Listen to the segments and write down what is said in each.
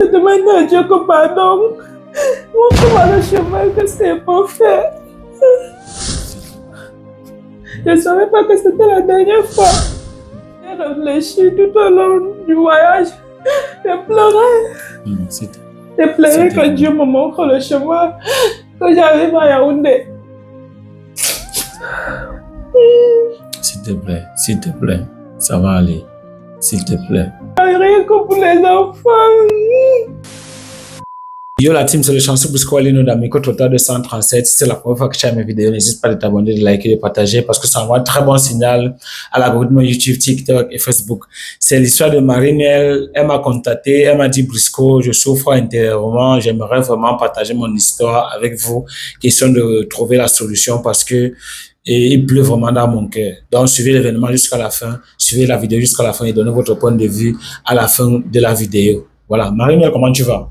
Je demande à Dieu que pardon. Montre-moi le chemin que c'est pour faire. Je ne savais pas que c'était la dernière fois. J'ai réfléchi tout au long du voyage. Je pleurais. Je pleurais que Dieu me montre le chemin, que j'arrive à Yaoundé. S'il te plaît, ça va aller. S'il te plaît. Rien que pour les enfants. Yo la team, c'est le chanceux pour scorer nos amis, total de 137. Si c'est la première fois que tu as mes vidéos, n'hésite pas de t'abonner, de liker, de partager parce que ça envoie un très bon signal à l'algorithme YouTube, TikTok et Facebook. C'est l'histoire de Marie-Noël. Elle m'a contacté, elle m'a dit Brisco, je souffre intérieurement, j'aimerais vraiment partager mon histoire avec vous. Question de trouver la solution parce que il pleut vraiment dans mon cœur. Donc, suivez l'événement jusqu'à la fin, suivez la vidéo jusqu'à la fin et donnez votre point de vue à la fin de la vidéo. Voilà. Marie-Noël, comment tu vas?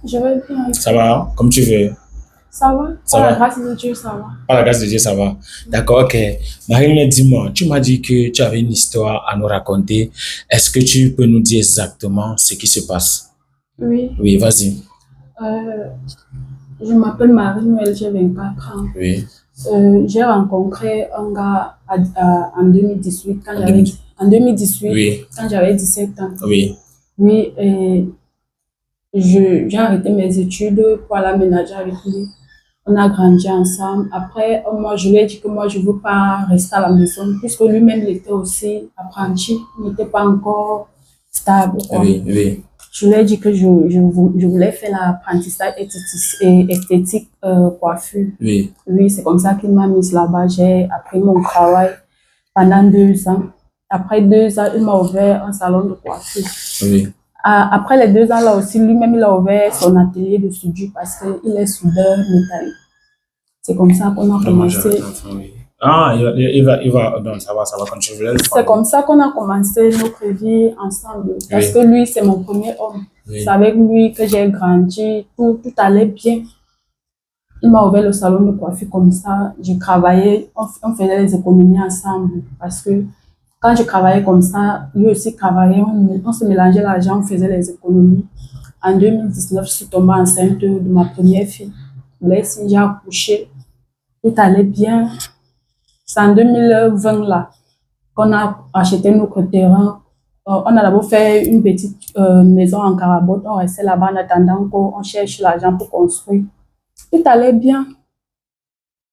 Je vais bien. Ça va, comme tu veux. Ça va. Ça Par va. la grâce de Dieu, ça va. Par la grâce de Dieu, ça va. D'accord, ok. Marie-Noël, dis-moi, tu m'as dit que tu avais une histoire à nous raconter. Est-ce que tu peux nous dire exactement ce qui se passe? Oui. Oui, vas-y. Je m'appelle Marie-Noël, j'ai 24 ans. Oui. J'ai rencontré un gars en 2018, Oui. Quand j'avais 17 ans. Oui. Oui, et j'ai arrêté mes études pour aller aménager avec lui. On a grandi ensemble. Après, moi, je lui ai dit que moi, je ne veux pas rester à la maison, puisque lui-même, il était aussi apprenti. Il n'était pas encore stable, quoi. Oui, oui. Je lui ai dit que je voulais faire l'apprentissage esthétique coiffure. Oui. Oui, c'est comme ça qu'il m'a mise là-bas. J'ai appris mon travail pendant 2 ans. Après 2 ans, il m'a ouvert un salon de coiffure. Oui. Après les 2 ans là aussi, lui-même, il a ouvert son atelier de soudure parce qu'il est soudeur métallique. C'est comme ça qu'on a commencé. Ah, il va, non, ça va, quand tu veux. C'est comme ça qu'on a commencé notre vie ensemble. Parce que lui, c'est mon premier homme. Oui. C'est avec lui que j'ai grandi. Tout allait bien. Il m'a ouvert le salon de coiffure comme ça. J'ai travaillé, on faisait les économies ensemble. Parce que quand je travaillais comme ça, lui aussi travaillait, on se mélangeait l'argent, on faisait les économies. En 2019, je suis tombée enceinte de ma première fille. Là, j'ai accouché. Tout allait bien. C'est en 2020 là qu'on a acheté notre terrain. On a d'abord fait une petite maison en Carabote. On restait là-bas en attendant qu'on cherche l'argent pour construire. Tout allait bien.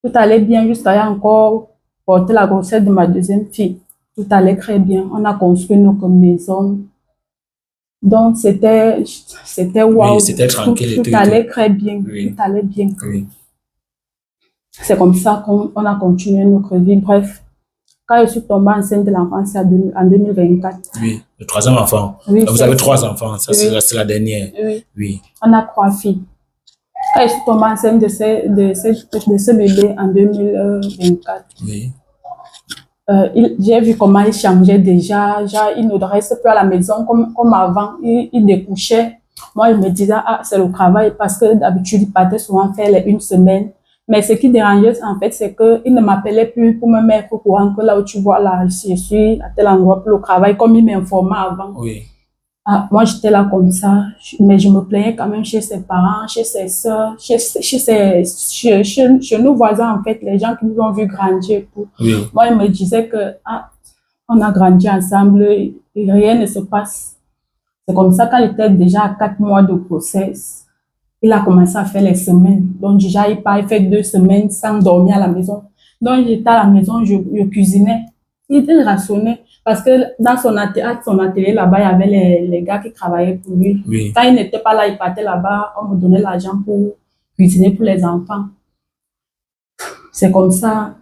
Tout allait bien jusqu'à encore porter la grossesse de ma deuxième fille. Tout allait très bien. On a construit notre maison. Donc, c'était waouh. Oui, c'était tranquille. Tout allait très bien. Oui. Tout allait bien. Oui. C'est comme ça qu'on a continué notre vie. Bref, quand je suis tombée enceinte de l'enfant, c'est en 2024. Oui, le troisième enfant. Oui, vous avez 3 enfants, ça oui. c'est la dernière. Oui. Oui. On a 3 filles. Quand je suis tombée enceinte de ce bébé en 2024, Oui. j'ai vu comment il changeait déjà. Genre, il ne reste plus à la maison comme avant. Il découchait. Moi, je me disais, ah, c'est le travail parce que d'habitude, il partait souvent faire les 1 semaine. Mais ce qui dérangeait, en fait, c'est qu'il ne m'appelait plus pour me mettre au courant que là où tu vois, là, je suis à tel endroit pour le travail, comme il m'informait avant. Oui. Ah, moi, j'étais là comme ça, mais je me plaignais quand même chez ses parents, chez ses soeurs, chez nos voisins, en fait, les gens qui nous ont vu grandir et tout. Oui. Moi, ils me disaient que, ah, on a grandi ensemble et rien ne se passe. C'est comme ça, quand il était déjà à 4 mois de grossesse, il a commencé à faire les semaines. Donc, déjà, il fait 2 semaines sans dormir à la maison. Donc, j'étais à la maison, je cuisinais. Il rationnait. Parce que dans son atelier là-bas, il y avait les gars qui travaillaient pour lui. Oui. Quand il n'était pas là, il partait là-bas, on me donnait l'argent pour cuisiner pour les enfants. C'est comme ça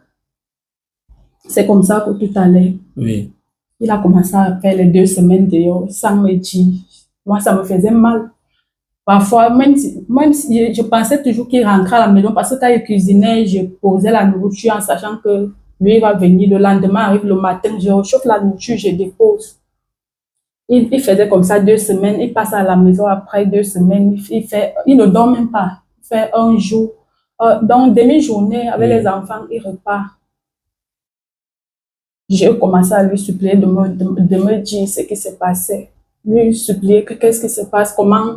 que tout allait. Oui. Il a commencé à faire les 2 semaines dehors, sans me dire. Moi, ça me faisait mal. Parfois, même si je pensais toujours qu'il rentrait à la maison parce que quand il cuisinait, je posais la nourriture en sachant que lui, il va venir. Le lendemain, arrive le matin, je réchauffe la nourriture, je dépose. Il faisait comme ça 2 semaines. Il passe à la maison après 2 semaines. Il ne dort même pas. Il fait un jour. Donc, demi-journée, avec les enfants, il repart. J'ai commencé à lui supplier de me dire ce qui s'est passé. Lui supplier que qu'est-ce qui se passe, comment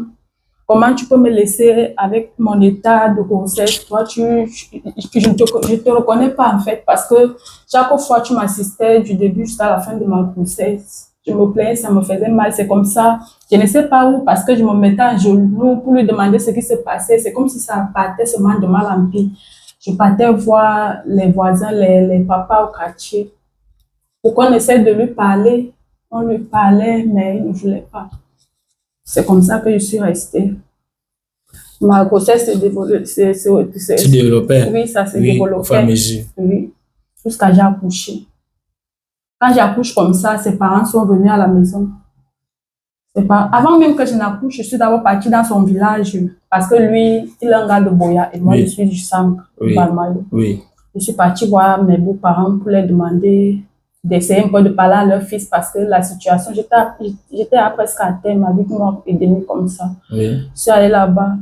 Comment tu peux me laisser avec mon état de grossesse? Toi, je ne te reconnais pas en fait parce que chaque fois tu m'assistais du début jusqu'à la fin de ma grossesse. Je me plaignais, ça me faisait mal. C'est comme ça. Je ne sais pas où parce que je me mettais à genoux pour lui demander ce qui se passait. C'est comme si ça partait seulement de mal en pis. Je partais voir les voisins, les papas au quartier pour qu'on essaie de lui parler. On lui parlait, mais il ne voulait pas. C'est comme ça que je suis restée. Ma grossesse s'est développée. Tu développais? Oui, ça s'est Oui, au fur et à développé. mesure. Oui, jusqu'à j'ai accouché. Quand j'accouche comme ça, ses parents sont venus à la maison. Avant même que je n'accouche, je suis d'abord partie dans son village parce que lui, il est un gars de Boya et moi, Oui. je suis du centre, de Oui. Balmayo. Oui. Je suis partie voir mes beaux-parents pour leur demander d'essayer un peu de parler à leur fils parce que la situation, j'étais presque à terme avec moi et demi comme ça. Oui. Je suis allée là-bas,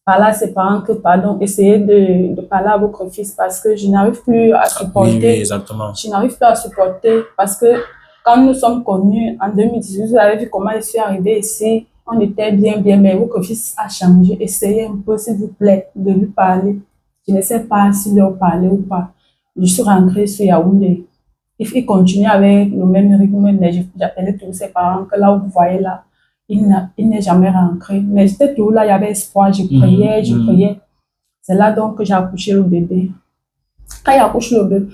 parler à ses parents que, pardon, essayez de parler à votre fils parce que je n'arrive plus à supporter. Oui, oui, exactement. Je n'arrive plus à supporter parce que quand nous sommes connus en 2018, vous avez vu comment je suis arrivée ici. On était bien, mais votre fils a changé. Essayez un peu, s'il vous plaît, de lui parler. Je ne sais pas s'il leur parlait ou pas. Je suis rentrée sur Yaoundé. Il continue avec le même rythme, mais j'appelais tous ses parents que là où vous voyez là, il n'est jamais rentré. Mais j'étais toujours là, il y avait espoir, je priais. C'est là donc que j'ai accouché le bébé. Quand j'ai accouché le bébé,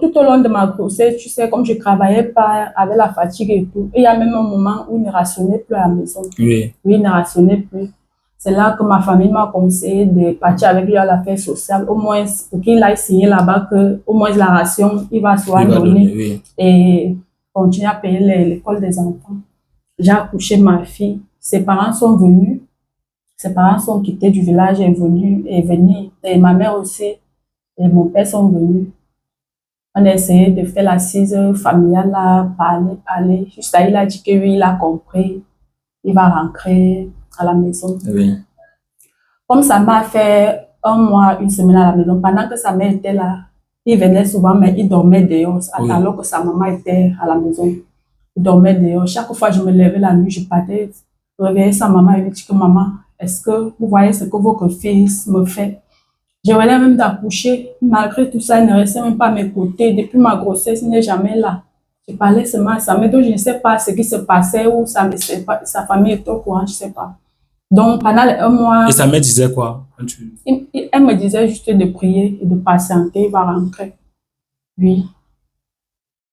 tout au long de ma grossesse, tu sais, comme je travaillais pas avec la fatigue et tout, il y a même un moment où il ne rationnait plus à la maison. Oui. Oui, il ne rationnait plus. C'est là que ma famille m'a conseillé de partir avec lui à l'affaire sociale, au moins pour qu'il aille signer là-bas que au moins la ration, il va soit donner oui. et continuer à payer l'école des enfants. J'ai accouché ma fille. Ses parents sont venus. Ses parents sont quittés du village et venus. Et ma mère aussi et mon père sont venus. On a essayé de faire l'assise familiale, là, parler. Jusqu'à il a dit que oui, il a compris. Il va rentrer à la maison. Oui. Comme sa mère fait un mois, une semaine à la maison, pendant que sa mère était là, il venait souvent, mais il dormait dehors, Oui. alors que sa maman était à la maison. Il dormait dehors. Chaque fois que je me levais la nuit, je partais réveiller sa maman et lui dire que maman, est-ce que vous voyez ce que votre fils me fait? Je venais même d'accoucher. Malgré tout ça, il ne restait même pas à mes côtés. Depuis ma grossesse, il n'est jamais là. Je parlais seulement à sa mère, donc je ne sais pas ce qui se passait ou sa famille était au courant, je ne sais pas. Donc, pendant un mois... Et sa mère disait quoi? Elle me disait juste de prier et de patienter, il va rentrer. Oui.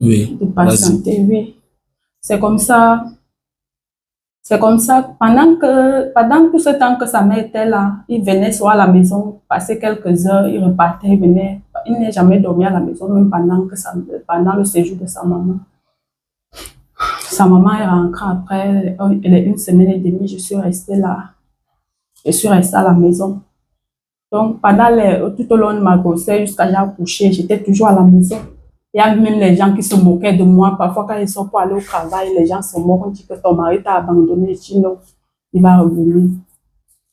Oui. De patienter, oui. C'est comme ça. C'est comme ça, pendant tout ce temps que sa mère était là, il venait soit à la maison, passer quelques heures, il repartait, il venait. Il n'est jamais dormi à la maison, même pendant le séjour de sa maman. Sa maman est rentrée après une semaine et demie, je suis restée là. Je suis restée à la maison. Donc, tout au long de ma grossesse, jusqu'à j'ai accouché, j'étais toujours à la maison. Il y a même les gens qui se moquaient de moi. Parfois, quand ils sont pour aller au travail, les gens se moquent, on dit que ton mari t'a abandonné. Je dis non, il va revenir.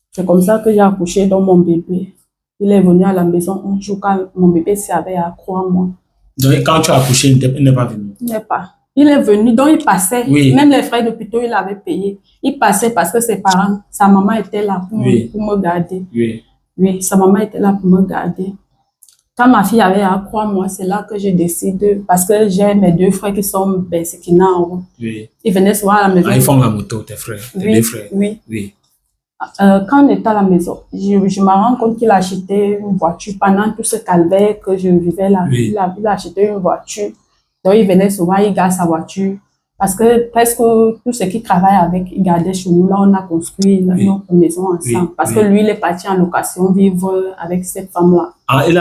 C'est comme ça que j'ai accouché dans mon bébé. Il est venu à la maison un jour quand mon bébé s'avait à 3 mois. Donc, quand tu as accouché, il n'est pas venu? Il n'est pas. Il est venu, donc il passait. Oui. Même les frais d'hôpital, il avait payé. Il passait parce que ses parents, sa maman était là pour me garder. Oui. Oui, sa maman était là pour me garder. Quand ma fille avait à 3 mois, c'est là que j'ai décidé, parce que j'ai mes 2 frères qui sont Bensekina en haut. Oui. Ils venaient souvent à la maison. Ah, ils font la moto, tes frères, tes 2 frères. Oui. Oui. Quand on était à la maison, je me rends compte qu'il a acheté une voiture pendant tout ce calvaire que je vivais là. Oui. Il a acheté une voiture. Donc, il venait souvent, il garde sa voiture. Parce que presque tous ceux qui travaillent avec, ils gardaient chez nous. Là, on a construit notre maison ensemble. Parce que lui, il est parti en location vivre avec cette femme-là. Ah, il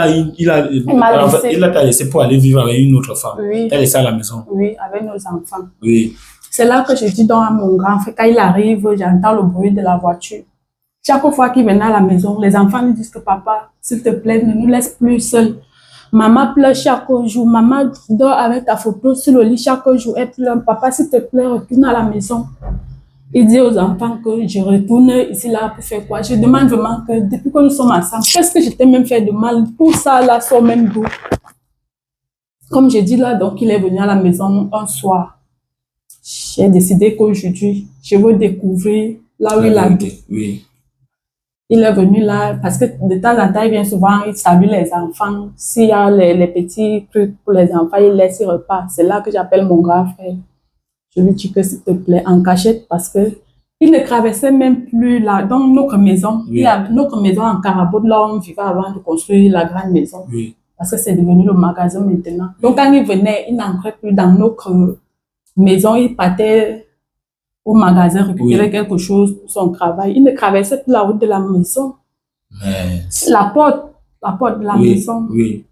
t'a laissé pour aller vivre avec une autre femme. Oui. T'as laissé à la maison. Oui, avec nos enfants. Oui. C'est là que je dis donc à mon grand frère, quand il arrive, j'entends le bruit de la voiture. Chaque fois qu'il venait à la maison, les enfants lui disent que papa, s'il te plaît, ne nous laisse plus seuls. Maman pleure chaque jour. Maman dort avec ta photo sur le lit chaque jour. Elle pleure. Papa, s'il te plaît, retourne à la maison. Il dit aux enfants que je retourne ici là pour faire quoi. Je demande vraiment que depuis que nous sommes ensemble, qu'est-ce que je t'ai même fait de mal? Tout ça là sort même d'où? Comme je dis là, donc il est venu à la maison un soir. J'ai décidé qu'aujourd'hui, je veux découvrir là où il habite. Oui. Il est venu là parce que de temps en temps, il vient souvent, il salue les enfants. S'il y a les petits trucs pour les enfants, il laisse, il repart. C'est là que j'appelle mon grand frère. Je lui dis que s'il te plaît, en cachette, parce que il ne traversait même plus là, dans notre maison. Oui. Il y a notre maison en Carabout, là où on vivait avant de construire la grande maison. Oui. Parce que c'est devenu le magasin maintenant. Donc quand il venait, il n'entrait plus dans notre maison, il partait au magasin récupérer quelque chose pour son travail. Il ne traversait plus la route de la maison. La porte de la maison. Oui.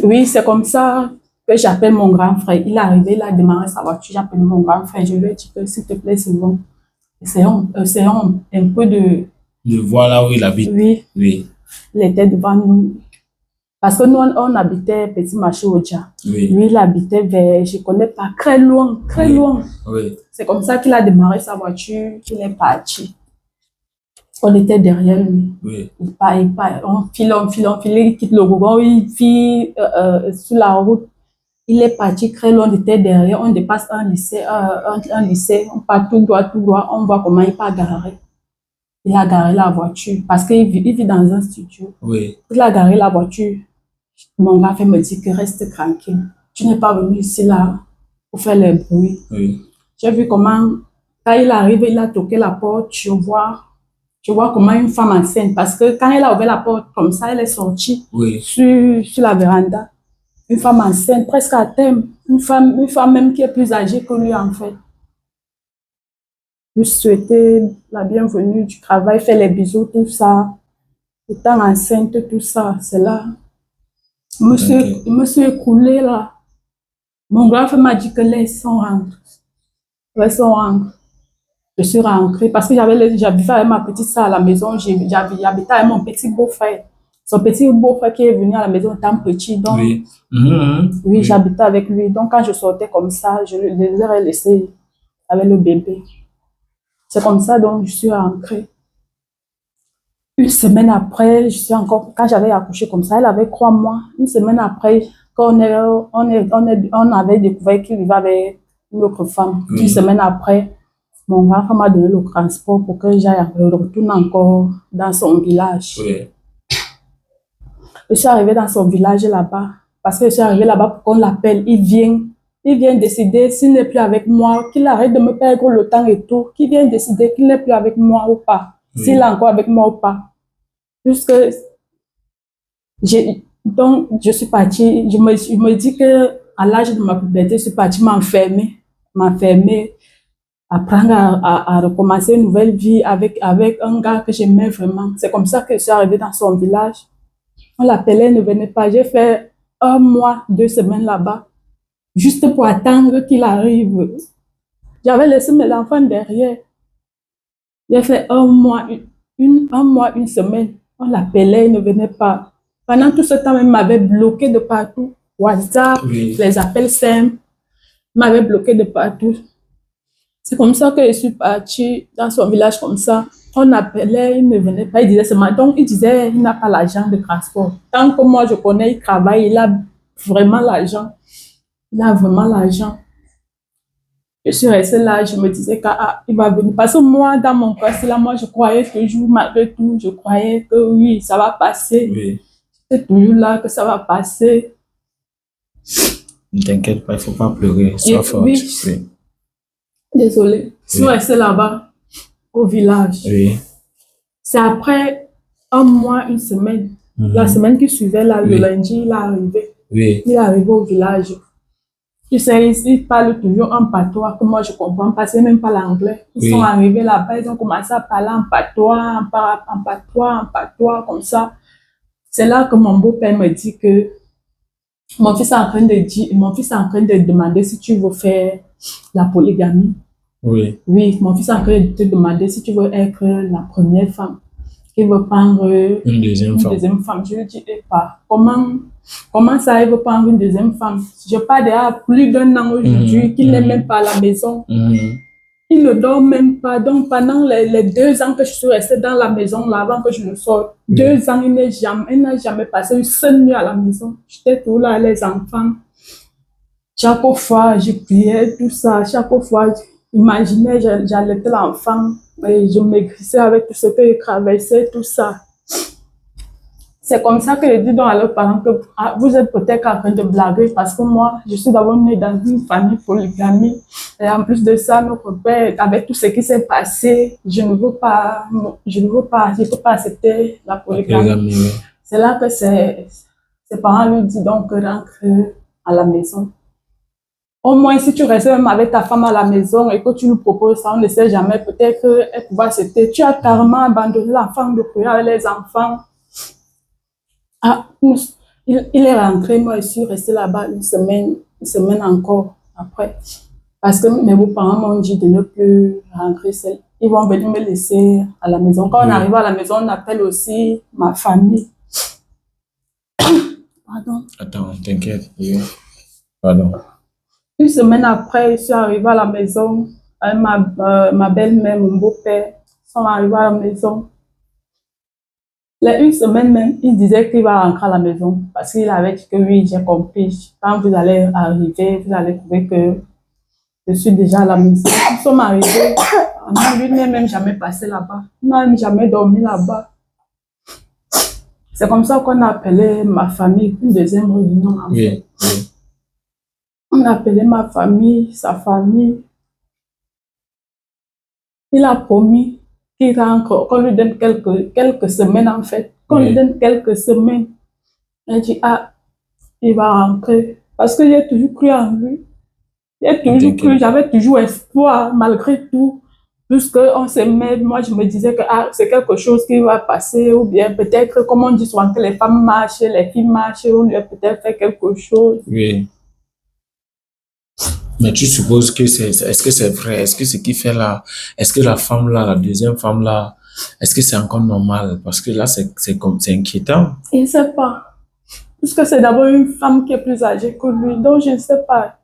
Oui, c'est comme ça que j'appelle mon grand frère. Il est arrivé, il a démarré sa voiture, j'appelle mon grand frère. Je lui ai dit que s'il te plaît, c'est bon. Essayons un peu de voir là où il habite. Oui. Oui. Il était devant nous. Parce que nous, on habitait Petit Marché Oja. Oui. Lui, il habitait vers, je ne connais pas, très loin, très loin. Oui. C'est comme ça qu'il a démarré sa voiture, il est parti. On était derrière lui. Oui. Il part, on file, il quitte le Gougon, il file sur la route. Il est parti très loin, on était derrière, on dépasse un lycée, on part tout droit, on voit comment il part garer. Il a garé la voiture parce qu'il vit dans un studio. Oui. Il a garé la voiture. Mon grand frère me dit que reste tranquille. Tu n'es pas venu ici là pour faire les bruits. Oui. J'ai vu comment, quand il arrive, il a toqué la porte, je vois comment une femme enceinte, parce que quand elle a ouvert la porte comme ça, elle est sortie sur la véranda. Une femme enceinte, presque à terme. Une femme même qui est plus âgée que lui en fait. Lui souhaiter la bienvenue du travail, faire les bisous, tout ça. Étant enceinte, tout ça, c'est là. Je me suis écoulée là. Mon grand frère m'a dit que laisse-on rentrer. Laisse-on rentrer. Je suis rentrée parce que j'habitais avec ma petite soeur à la maison. J'habitais avec mon petit beau-frère. Son petit beau-frère qui est venu à la maison étant petit. Donc, oui, j'habitais avec lui. Donc, quand je sortais comme ça, je les ai laissés avec le bébé. C'est comme ça, donc, je suis rentrée. Une semaine après, quand j'avais accouché comme ça, elle avait 3 mois. Une semaine après, quand on avait découvert qu'il vivait avec une autre femme. Une semaine après, mon grand frère m'a donné le transport pour que j'aille retourner encore dans son village. Oui. Je suis arrivée dans son village là-bas, parce que je suis arrivée là-bas pour qu'on l'appelle. Il vient décider s'il n'est plus avec moi, qu'il arrête de me perdre le temps et tout, qu'il vient décider qu'il n'est plus avec moi ou pas, s'il est encore avec moi ou pas. Puisque donc je suis partie, je me dis que à l'âge de ma puberté, je suis partie m'enfermer, apprendre à recommencer une nouvelle vie avec un gars que j'aimais vraiment. C'est comme ça que je suis arrivée dans son village. On l'appelait, ne venait pas. J'ai fait 1 mois, 2 semaines là-bas, juste pour attendre qu'il arrive. J'avais laissé mes enfants derrière. J'ai fait 1 mois, 1 semaine. On l'appelait, il ne venait pas. Pendant tout ce temps, il m'avait bloqué de partout. WhatsApp, les appels simples, m'avait bloqué de partout. C'est comme ça que je suis partie dans son village comme ça. On appelait, il ne venait pas, il disait seulement. Donc, il disait, il n'a pas l'argent de transport. Tant que moi, je connais, il travaille, il a vraiment l'argent. Il a vraiment l'argent. Je suis restée là, je me disais qu'il va venir. Parce que moi, dans mon cœur, c'est là, moi, je croyais toujours, malgré tout, je croyais que oui, ça va passer. Oui. C'est toujours là que ça va passer. Ne t'inquiète pas, il ne faut pas pleurer, sois forte. Oui. Désolée. Je suis restée là-bas, au village. Oui. C'est après 1 mois, 1 semaine. La semaine qui suivait, là, le lundi, il est arrivé. Oui. Il est arrivé au village. Tu sais, ils parlent toujours en patois que moi je comprends pas, c'est même pas l'anglais. Ils sont arrivés là-bas, ils ont commencé à parler en patois, en patois, comme ça. C'est là que mon beau-père me dit que mon fils est en train de demander si tu veux faire la polygamie. Oui. Oui, mon fils est en train de te demander si tu veux être la première femme. Il veut prendre une deuxième femme. Je lui dis, pas. Comment ça, il veut prendre une deuxième femme? Je parle déjà plus d'1 an aujourd'hui, qu'il n'est même pas à la maison. Il ne dort même pas. Donc, pendant les 2 ans que je suis restée dans la maison, là, avant que je le sorte, 2 ans, il n'a jamais passé une seule nuit à la maison. J'étais toujours là, les enfants. Chaque fois, je priais, tout ça. Chaque fois, imaginais, j'allaitais l'enfant et je maigrissais avec tout ce que je traversais, tout ça. C'est comme ça que je dis donc à leurs parents que vous êtes peut-être en train de blaguer parce que moi, je suis d'abord née dans une famille polygamie. Et en plus de ça, notre père, avec tout ce qui s'est passé, je ne peux pas accepter la polygamie. Oui. C'est là que ses parents lui disent donc rentre à la maison. Au moins, si tu restes même avec ta femme à la maison et que tu nous proposes ça, on ne sait jamais, peut-être qu'elle pourra accepter. Tu as carrément abandonné l'enfant de courir avec les enfants. Ah, il est rentré, moi je suis restée là-bas une semaine encore après. Parce que mes beaux-parents m'ont dit de ne plus rentrer seule. Ils vont venir me laisser à la maison. Quand on arrive à la maison, on appelle aussi ma famille. Pardon. Attends, t'inquiète. Pardon. Une semaine après, je suis arrivée à la maison. Avec ma belle-mère, mon beau-père sont arrivés à la maison. Une semaine même, il disait qu'il va rentrer à la maison parce qu'il avait dit que oui, j'ai compris. Quand vous allez arriver, vous allez trouver que je suis déjà à la maison. Nous sommes arrivés, lui n'est même jamais passé là-bas. Il n'a même jamais dormi là-bas. C'est comme ça qu'on a appelé ma famille, une deuxième réunion. Oui. On a appelé ma famille, sa famille. Il a promis qu'il rentre, qu'on lui donne quelques semaines en fait. Qu'on lui donne quelques semaines. Il dit, il va rentrer. Parce que j'ai toujours cru en lui. J'ai toujours cru, j'avais toujours espoir malgré tout. Puisqu'on s'aimait, moi je me disais que c'est quelque chose qui va passer. Ou bien peut-être, comme on dit souvent que les femmes marchent, les filles marchent, on lui a peut-être fait quelque chose. Oui. Mais tu supposes que est-ce que c'est vrai? Est-ce que ce qui fait là, est-ce que la femme là, la deuxième femme là, est-ce que c'est encore normal? Parce que là, c'est inquiétant. Il ne sait pas. Puisque c'est d'abord une femme qui est plus âgée que lui, donc je ne sais pas.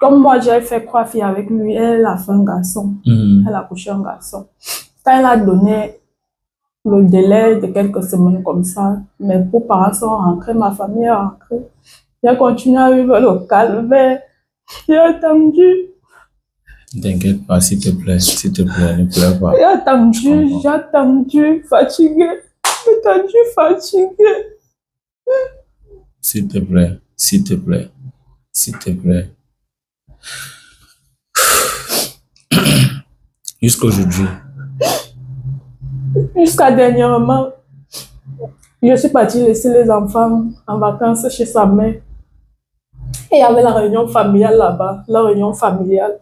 Comme moi, j'ai fait 3 filles avec lui, elle a fait un garçon. Elle a accouché un garçon. Quand elle a donné le délai de quelques semaines comme ça, mes beaux-parents sont rentrés, ma famille est rentrée. J'ai continué à vivre le calvaire. J'ai attendu. Ne t'inquiète pas, s'il te plaît, ne pleure pas. J'ai attendu, fatiguée. S'il te plaît, s'il te plaît, s'il te plaît. Jusqu'aujourd'hui. Jusqu'à dernièrement, je suis partie laisser les enfants en vacances chez sa mère. Et il y avait la réunion familiale là-bas, la réunion familiale.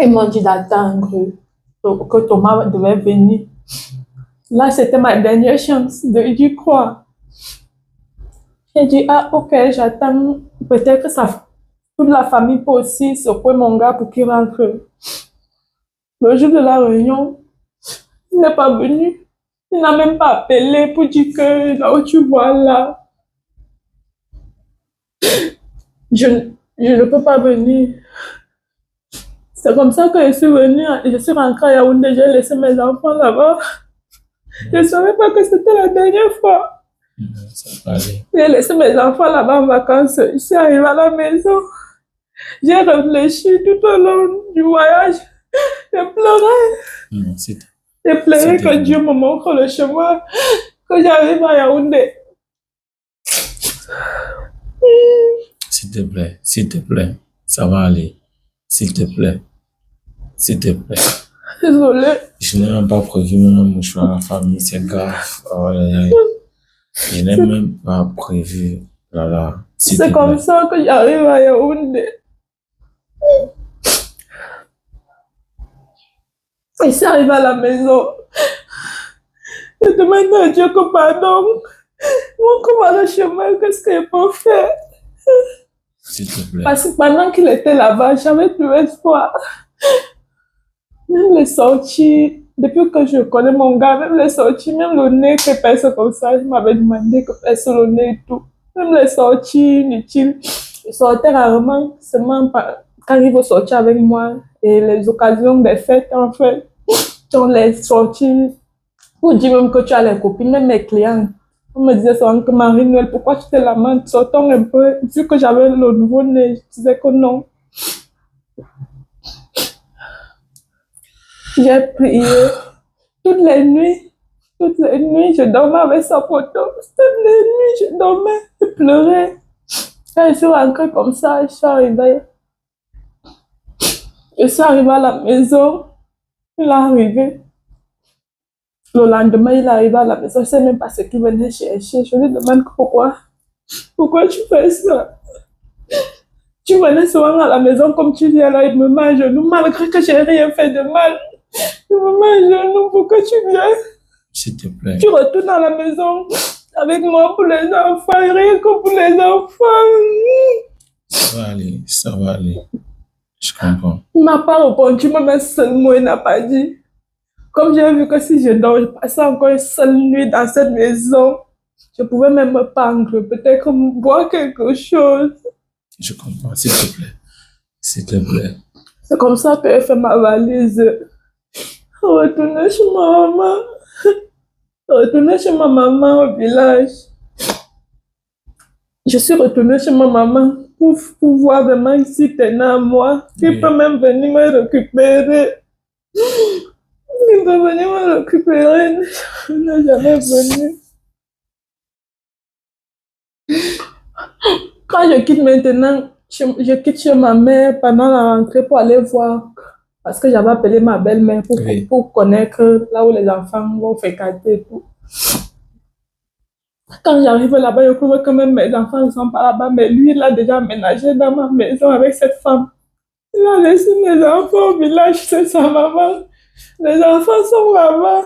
Ils m'ont dit d'attendre que Thomas devait venir. Là, c'était ma dernière chance d'y croire. J'ai dit, ok, j'attends. Peut-être que toute la famille peut aussi secouer mon gars pour qu'il rentre. Le jour de la réunion, il n'est pas venu. Il n'a même pas appelé pour dire que là où tu vois là, je ne peux pas venir. C'est comme ça que je suis venue, je suis rentrée à Yaoundé, j'ai laissé mes enfants là-bas. Je ne savais pas que c'était la dernière fois. J'ai laissé mes enfants là-bas en vacances. Je suis arrivée à la maison. J'ai réfléchi tout au long du voyage. Je pleurais. J'ai pleuré que Dieu me montre le chemin, que j'arrive à Yaoundé. S'il te plaît, ça va aller. S'il te plaît. Désolée. Je n'ai même pas prévu mon mouchoir à la famille, c'est grave. Oh, je n'ai même pas prévu. Là. C'est comme ça que j'arrive à Yaoundé. Et je suis arrivée à la maison. Je demande à Dieu que pardon. Montre-moi le chemin, qu'est-ce que je peux faire? S'il te plaît. Parce que pendant qu'il était là-bas, j'avais plus espoir. Même les sorties, depuis que je connais mon gars, même les sorties, même le nez que personne comme ça, je m'avais demandé que personne le nez et tout. Même les sorties inutiles, je sortais rarement, seulement quand il faut sortir avec moi. Et les occasions des fêtes, en fait, dans les sorties, pour dire même que tu as les copines, même mes clients. On me disait souvent que Marie-Noël, pourquoi tu te lamentes? Sortons un peu. Vu que j'avais le nouveau nez, je disais que non. J'ai prié toutes les nuits. Toutes les nuits, je dormais avec sa photo. Toutes les nuits, je dormais, je pleurais. Quand je suis rentrée comme ça, je suis arrivée à la maison. Il est arrivé. Le lendemain, il est arrivé à la maison. Je ne sais même pas ce qu'il venait chercher. Je lui demande pourquoi tu fais ça. Tu venais souvent à la maison comme tu viens là, il me met à genoux, malgré que je n'ai rien fait de mal. Il me met à genoux, pourquoi tu viens? S'il te plaît. Tu retournes à la maison avec moi pour les enfants, et rien que pour les enfants. Ça va aller. Je comprends. Il m'a pas répondu, même un seul mot, il n'a pas dit. Comme j'ai vu que si je dors, je passais encore une seule nuit dans cette maison, je pouvais même me pendre, peut-être boire quelque chose. Je comprends, s'il te plaît. S'il te plaît. C'est comme ça que j'ai fait ma valise. Retourner chez ma maman. Retourner chez ma maman au village. Je suis retournée chez ma maman pour voir vraiment si tenait à moi. Il peut même venir me récupérer. Il peut venir me récupérer. Il n'est jamais venu. Quand je quitte maintenant, je quitte chez ma mère pendant la rentrée pour aller voir. Parce que j'avais appelé ma belle-mère pour connaître là où les enfants vont fréquenter et tout. Quand j'arrive là-bas, je trouve que même mes enfants ne sont pas là-bas, mais lui, il a déjà aménagé dans ma maison avec cette femme. Il a laissé mes enfants au village, c'est sa maman. Les enfants sont là-bas.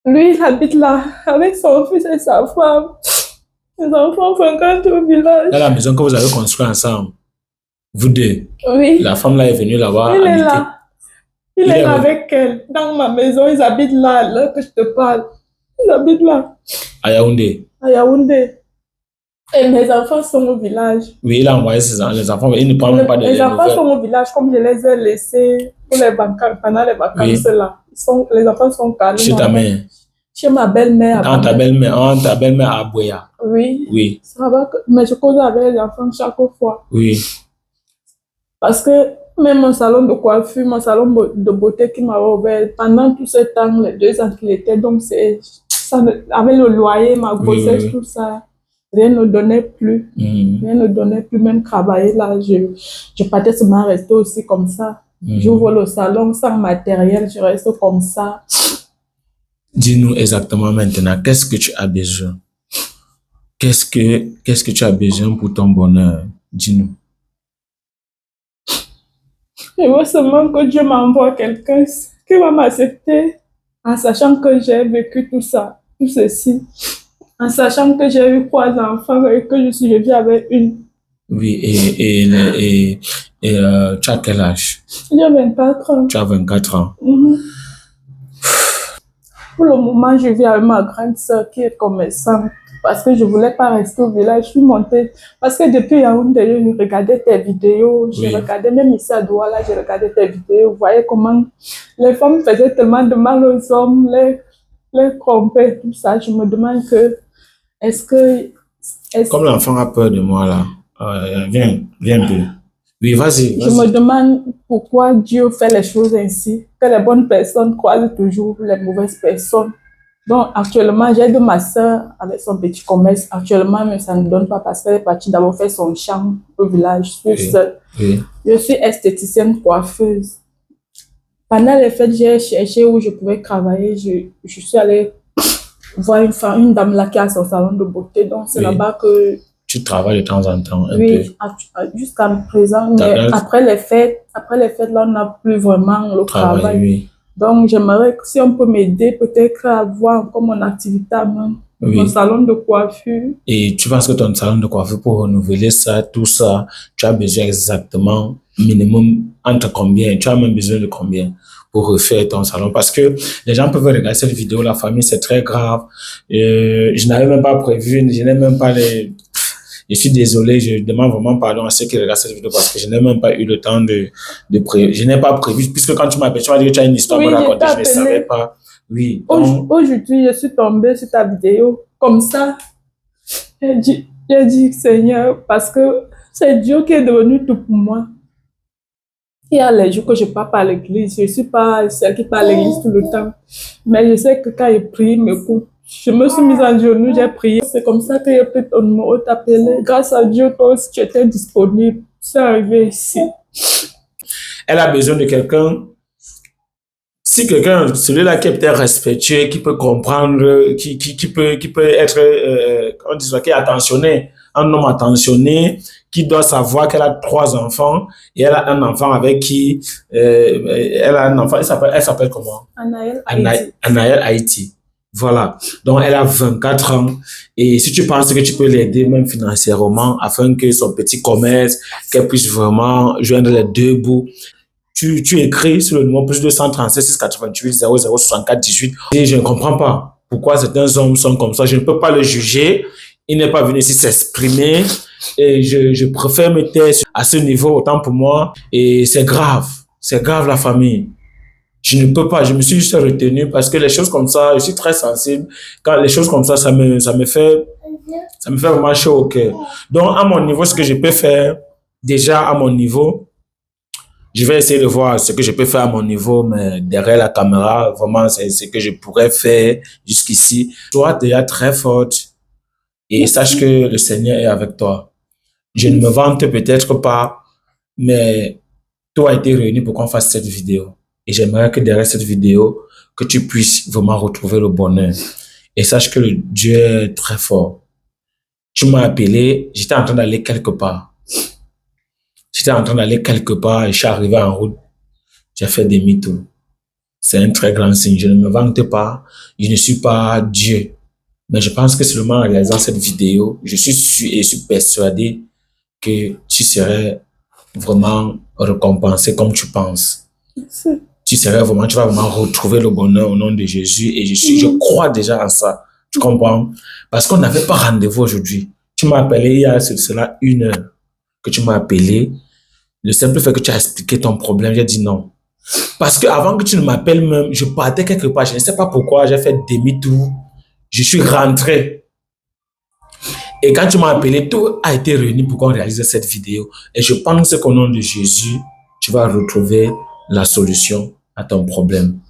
Lui, il habite là, avec son fils et sa femme. Les enfants fréquentent au village. Dans la maison que vous avez construite ensemble, vous deux? Oui. La femme là est venue là-bas Il habiter. est là. Il est là avec elle. Dans ma maison, ils habitent là que je te parle. Ils habitent là. À Yaoundé? À Yaoundé. Et mes enfants sont au village. Oui, il a envoyé les enfants, mais il ne parle même pas de les enfants sont au village, comme je les ai laissés pour les vacances, pendant les vacances là. Les enfants sont calmes. Chez ta mère? Chez ma belle-mère. Ta belle-mère à Boya? Oui. Oui. Ça va, mais je cause avec les enfants chaque fois. Oui. Parce que même mon salon de coiffure, mon salon de beauté qui m'a ouvert, pendant tout ce temps, les 2 ans qu'il était, donc avec le loyer, ma grossesse, tout ça, rien ne donnait plus. Rien ne donnait plus, même travailler là, je partais seulement rester aussi comme ça. J'ouvre le salon sans matériel, je reste comme ça. Dis-nous exactement maintenant, qu'est-ce que tu as besoin? Qu'est-ce que tu as besoin pour ton bonheur? Dis-nous. Je veux seulement que Dieu m'envoie quelqu'un qui va m'accepter en sachant que j'ai vécu tout ça, tout ceci. En sachant que j'ai eu 3 enfants et que je vis avec une. Oui, et tu as quel âge? J'ai 24 ans. Tu as 24 ans. Pour le moment, je vis avec ma grande soeur qui est commerçante. Parce que je ne voulais pas rester au village. Je suis montée. Parce que depuis Yaoundé, je regardais tes vidéos. Je regardais même ici à Douala, je regardais tes vidéos. Vous voyez comment les femmes faisaient tellement de mal aux hommes, les trompaient, tout ça. Je me demande que, Comme l'enfant a peur de moi là. Viens un peu. Oui, vas-y. Je me demande pourquoi Dieu fait les choses ainsi. Que les bonnes personnes croisent toujours les mauvaises personnes. Donc, actuellement, j'aide ma soeur avec son petit commerce. Actuellement, mais ça ne donne pas parce qu'elle est partie d'abord faire son champ au village. Je suis seule. Je suis esthéticienne coiffeuse. Pendant les fêtes, j'ai cherché où je pouvais travailler. Je suis allée voir une dame là qui a son salon de beauté. Donc, c'est là-bas que... Tu travailles de temps en temps un peu. Oui, jusqu'à présent. Mais après les fêtes, là, on n'a plus vraiment le travail. Oui. Donc, j'aimerais que si on peut m'aider, peut-être à avoir encore mon activité à moi, mon salon de coiffure. Et tu penses que ton salon de coiffure, pour renouveler ça, tout ça, tu as besoin exactement, minimum, entre combien? Tu as même besoin de combien pour refaire ton salon? Parce que les gens peuvent regarder cette vidéo, la famille, c'est très grave. Je n'avais même pas prévu, je n'ai même pas les... Je suis désolé, je demande vraiment pardon à ceux qui regardent cette vidéo parce que je n'ai même pas eu le temps je n'ai pas prévu, puisque quand tu m'appelles, tu m'as dit que tu as une histoire à me raconter, je ne savais pas. Oui. Aujourd'hui, je suis tombée sur ta vidéo, comme ça. J'ai dit, Seigneur, parce que c'est Dieu qui est devenu tout pour moi. Il y a les jours que je ne pars pas à l'église. Je ne suis pas celle qui part à l'église tout le temps. Mais je sais que quand je prie, me coupe. Je me suis mise en genoux, j'ai prié. C'est comme ça que j'ai pris ton numéro, t'appeler. Grâce à Dieu, toi aussi, tu étais disponible. C'est arrivé ici. Elle a besoin de quelqu'un. Si quelqu'un, celui-là qui est peut-être respectueux, qui peut comprendre, qui peut être, on dit ça, qui est attentionné, un homme attentionné, qui doit savoir qu'elle a 3 enfants et elle a un enfant avec qui, elle a un enfant, elle s'appelle comment? Anaël Haïti. Anaël Haïti. Voilà. Donc, elle a 24 ans. Et si tu penses que tu peux l'aider, même financièrement, afin que son petit commerce, qu'elle puisse vraiment joindre les deux bouts, tu écris sur le numéro plus 237 688 00 64 18. Et je ne comprends pas pourquoi certains hommes sont comme ça. Je ne peux pas le juger. Il n'est pas venu ici s'exprimer. Et je préfère me taire à ce niveau, autant pour moi. Et c'est grave. C'est grave, la famille. Je ne peux pas. Je me suis juste retenu parce que les choses comme ça, je suis très sensible. Quand les choses comme ça, ça me fait vraiment chaud au cœur. Donc, à mon niveau, ce que je peux faire, déjà à mon niveau, je vais essayer de voir ce que je peux faire à mon niveau, mais derrière la caméra, vraiment, c'est ce que je pourrais faire jusqu'ici. Toi, tu es très forte et sache que le Seigneur est avec toi. Je ne me vante peut-être pas, mais tout a été réuni pour qu'on fasse cette vidéo. Et j'aimerais que derrière cette vidéo, que tu puisses vraiment retrouver le bonheur. Et sache que le Dieu est très fort. Tu m'as appelé, j'étais en train d'aller quelque part. J'étais en train d'aller quelque part et je suis arrivé en route. J'ai fait demi-tour. C'est un très grand signe. Je ne me vante pas. Je ne suis pas Dieu. Mais je pense que seulement en réalisant cette vidéo, je suis persuadé que tu serais vraiment récompensé comme tu penses. Merci. Tu vas vraiment retrouver le bonheur au nom de Jésus. Et je crois déjà en ça. Tu comprends? Parce qu'on n'avait pas rendez-vous aujourd'hui. Tu m'as appelé il y a cela 1 heure que tu m'as appelé. Le simple fait que tu as expliqué ton problème, j'ai dit non. Parce que avant que tu ne m'appelles même, je partais quelque part. Je ne sais pas pourquoi, j'ai fait demi-tour. Je suis rentré. Et quand tu m'as appelé, tout a été réuni pour qu'on réalise cette vidéo. Et je pense qu'au nom de Jésus, tu vas retrouver la solution à ton problème.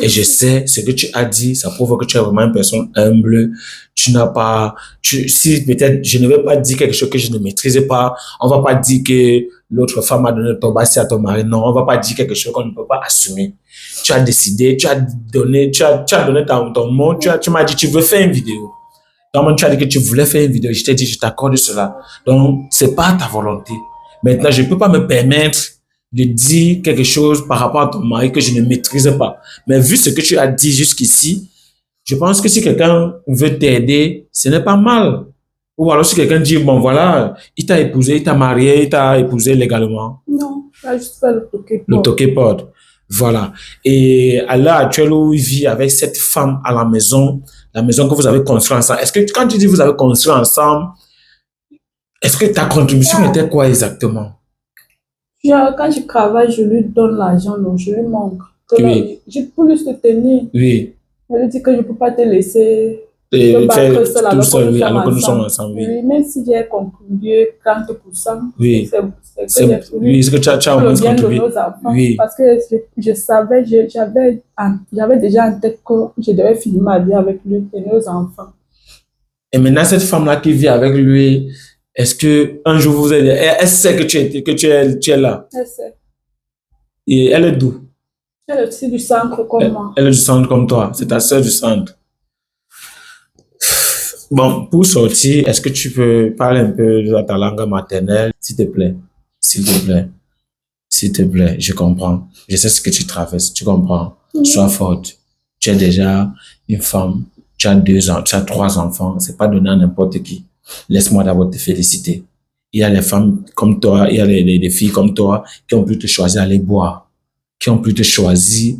Et je sais, ce que tu as dit, ça prouve que tu es vraiment une personne humble. Tu n'as pas, si peut-être, je ne vais pas dire quelque chose que je ne maîtrise pas. On va pas dire que l'autre femme a donné le tobassi à ton mari. Non, on va pas dire quelque chose qu'on ne peut pas assumer. Tu as décidé, tu as donné ton mot. Tu m'as dit, tu veux faire une vidéo. Donc, tu as dit que tu voulais faire une vidéo. Je t'ai dit, je t'accorde cela. Donc, c'est pas ta volonté. Maintenant, je peux pas me permettre de dire quelque chose par rapport à ton mari que je ne maîtrise pas. Mais vu ce que tu as dit jusqu'ici, je pense que si quelqu'un veut t'aider, ce n'est pas mal. Ou alors si quelqu'un dit, bon voilà, il t'a épousé, il t'a marié, il t'a épousé légalement. Non, il a juste fait le toqué. Le toqué-porte. Voilà. Et à l'heure actuelle où il vit avec cette femme à la maison que vous avez construite ensemble, est-ce que quand tu dis vous avez construit ensemble, est-ce que ta contribution était quoi exactement? Quand je travaille, je lui donne l'argent, donc je lui montre. Oui. Je peux lui soutenir. Oui. Je lui dis que je ne peux pas te laisser Et te battre seul tout seul, oui, alors alors que nous sommes ensemble, oui. Oui, même si j'ai contribué 30%, Oui. c'est que Oui, ce que tu as au moins contribué. nos enfants, Oui. parce que je savais, j'avais déjà en tête que je devais finir ma vie avec lui et nos enfants. Et maintenant, cette femme-là qui vit avec lui, est-ce que un jour vous êtes, elle sait que tu es là? Elle sait. Et elle est d'où? Elle est aussi du centre comme moi. Elle est du centre comme toi. C'est ta sœur du centre. Bon, pour sortir, est-ce que tu peux parler un peu de ta langue maternelle, s'il te plaît? S'il te plaît. S'il te plaît, je comprends. Je sais ce que tu traverses, tu comprends. Sois forte. Tu es déjà une femme, tu as 2 ans, tu as 3 enfants, c'est pas donné à n'importe qui. Laisse-moi d'abord te féliciter. Il y a les femmes comme toi, il y a les filles comme toi qui ont pu te choisir aller boire, qui ont pu te choisir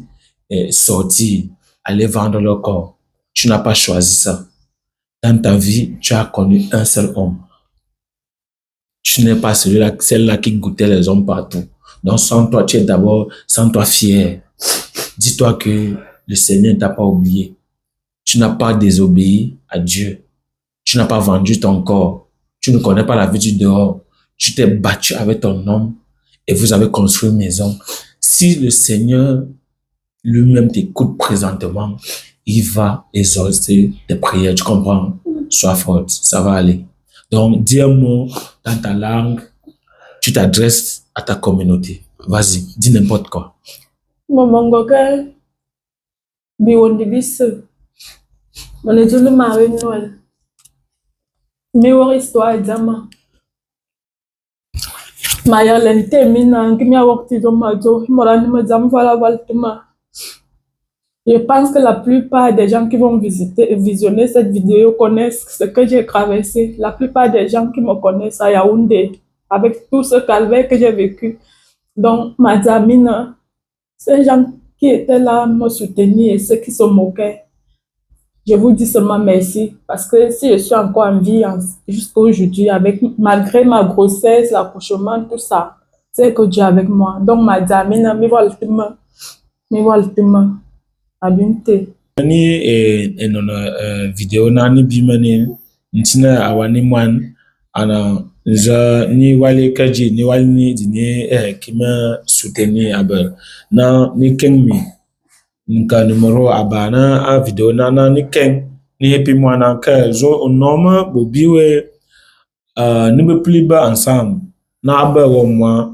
sortir, aller vendre leur corps. Tu n'as pas choisi ça. Dans ta vie, tu as connu un seul homme. Tu n'es pas celle-là qui goûtait les hommes partout. Donc, sans toi, tu es d'abord, sans toi, fier. Dis-toi que le Seigneur ne t'a pas oublié. Tu n'as pas désobéi à Dieu. Tu n'as pas vendu ton corps. Tu ne connais pas la vie du dehors. Tu t'es battu avec ton homme et vous avez construit une maison. Si le Seigneur lui-même t'écoute présentement, il va exaucer tes prières. Tu comprends? Sois forte, ça va aller. Donc, dis un mot dans ta langue, tu t'adresses à ta communauté. Vas-y, dis n'importe quoi. Mamangoka, biwondibis, manejulu mawe Noël. Miwa histoire d'ama. Maya lente mina, kimia wakti do majo, morani madame voilà valtema. Je pense que la plupart des gens qui vont visionner cette vidéo connaissent ce que j'ai traversé. La plupart des gens qui me connaissent à Yaoundé, avec tout ce calvaire que j'ai vécu. Donc, Madamina, ces gens qui étaient là me soutenir et ceux qui se moquaient, je vous dis seulement merci. Parce que si je suis encore en vie jusqu'à aujourd'hui, malgré ma grossesse, l'accouchement, tout ça, c'est que Dieu est avec moi. Donc, Madamina, me voit le tema. Abinte. Ni non video na ni bimani ntina awani mwan ana nza ni wale kaji ni wale ni dini kima soutenir aba na ni kengmi nka numero aba na a video na ni keng ni happy mwana ka zo onoma bobiwe ni be plus bas ensemble na aba wo moi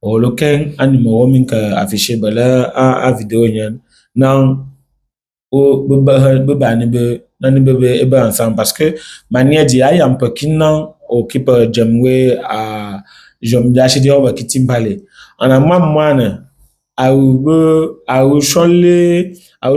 o lo keng animo wo minka afficher bala a video nyan na o be ensemble parce que manière dit ay un peu kinan o qui peut jamwe a jom dashi di oba kitimbale ana mamana au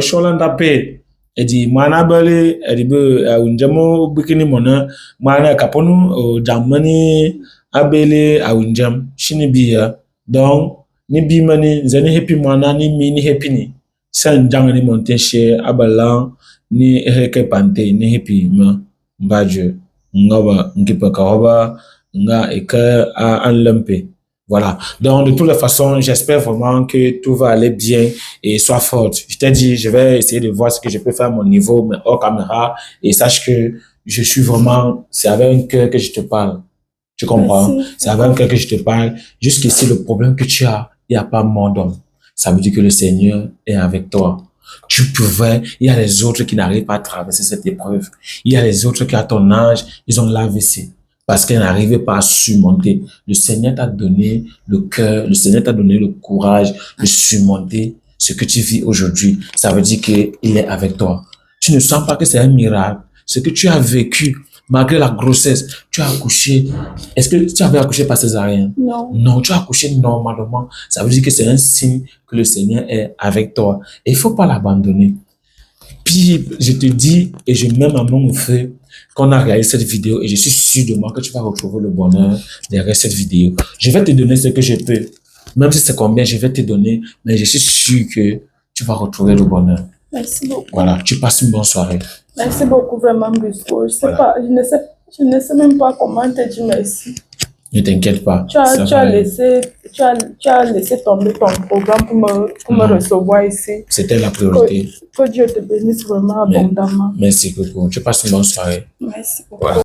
sholanda pe e di mana bale e di be unjamo bikini mona mana kaponu o jamani abele unjam shini biya donc ni bimani zani happy mana ni mini happy ni san jang ni monte chez abalan ni heke pante ni happy ma mbaju ngaba ngipa kaoba nga eka a lampe. Voilà. Donc, de toutes les façons, j'espère vraiment que tout va aller bien et sois forte. Je t'ai dit, je vais essayer de voir ce que je peux faire à mon niveau, mais hors caméra, et sache que je suis vraiment, c'est avec un cœur que je te parle. Tu comprends? C'est avec un cœur que je te parle. Jusqu'ici, le problème que tu as, il n'y a pas mort d'homme. Ça veut dire que le Seigneur est avec toi. Tu pouvais, il y a les autres qui n'arrivent pas à traverser cette épreuve. Il y a les autres qui, à ton âge, ils ont l'AVC. Parce qu'ils n'arrivaient pas à surmonter. Le Seigneur t'a donné le cœur, le Seigneur t'a donné le courage de surmonter ce que tu vis aujourd'hui. Ça veut dire qu'il est avec toi. Tu ne sens pas que c'est un miracle. Ce que tu as vécu, malgré la grossesse, tu as accouché. Est-ce que tu avais accouché par césarienne? Non. Non, tu as accouché normalement. Ça veut dire que c'est un signe que le Seigneur est avec toi. Et il ne faut pas l'abandonner. Puis, je te dis, et je mets ma main au feu, qu'on a réalisé cette vidéo, et je suis sûr de moi que tu vas retrouver le bonheur derrière cette vidéo. Je vais te donner ce que je peux. Même si c'est combien, je vais te donner, mais je suis sûr que tu vas retrouver le bonheur. Merci beaucoup. Voilà, tu passes une bonne soirée. Merci beaucoup, vraiment, Busco. Je ne sais même pas comment te dire merci. Ne t'inquiète pas. Tu as laissé tomber ton programme pour me recevoir ici. C'était la priorité. Que Dieu te bénisse vraiment abondamment. Merci beaucoup. Tu passes une bonne soirée. Merci beaucoup. Voilà.